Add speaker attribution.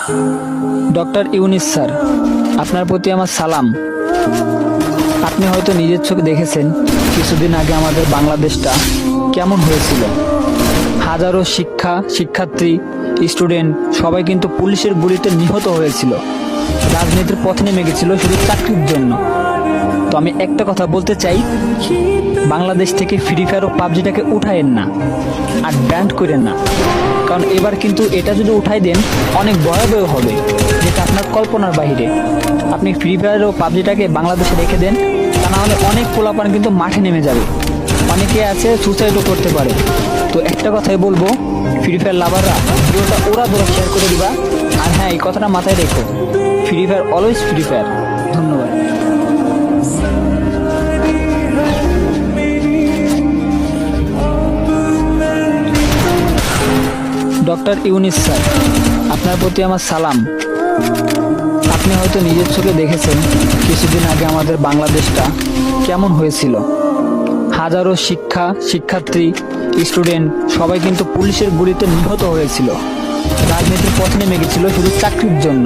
Speaker 1: Doctor Younis sir, আপনার প্রতি আমার সালাম। আপনি হয়তো নিজের চোখে দেখেছেন কিছুদিন আগে আমাদের বাংলাদেশটা কেমন হয়েছিল। হাজারো শিক্ষার্থী, স্টুডেন্ট সবাই কিন্তু পুলিশের গুলিতে নিহত হয়েছিল। রাজনীতির পথে নেমে গেছিল শুধু চাকরির জন্য। তো আমি একটা কথা বলতে চাই, বাংলাদেশ থেকে ফ্রি ফায়ার ও পাবজিটাকে উঠায়েন না আর ব্যান্ড করেন না, কারণ এবার কিন্তু এটা যদি উঠাই দেন অনেক ভয়াবহ হবে, যেটা আপনার কল্পনার বাইরে। আপনি ফ্রি ফায়ার ও পাবজিটাকে বাংলাদেশে রেখে দেন, তা না হলে অনেক পোলাপান কিন্তু মাঠে নেমে যাবে, অনেকে আছে সুসাইডও করতে পারে। তো একটা কথাই বলবো, ফ্রি ফায়ার লাভাররা ভিডিওটা ওরা শেয়ার করে দিবা। আর হ্যাঁ, এই কথাটা মাথায় রেখো, free fire always free fire. ধন্যবাদ। ডক্টর ইউনিস স্যার, আপনার প্রতি আমার সালাম। আপনি হয়তো নিজের চোখে দেখেছেন কিছুদিন আগে আমাদের বাংলাদেশটা কেমন হয়েছিল। হাজারো শিক্ষার্থী, স্টুডেন্ট সবাই কিন্তু পুলিশের গুলিতে নিহত হয়েছিল। রাজনীতির পথে নেমে গেছিল শুধু চাকরির জন্য।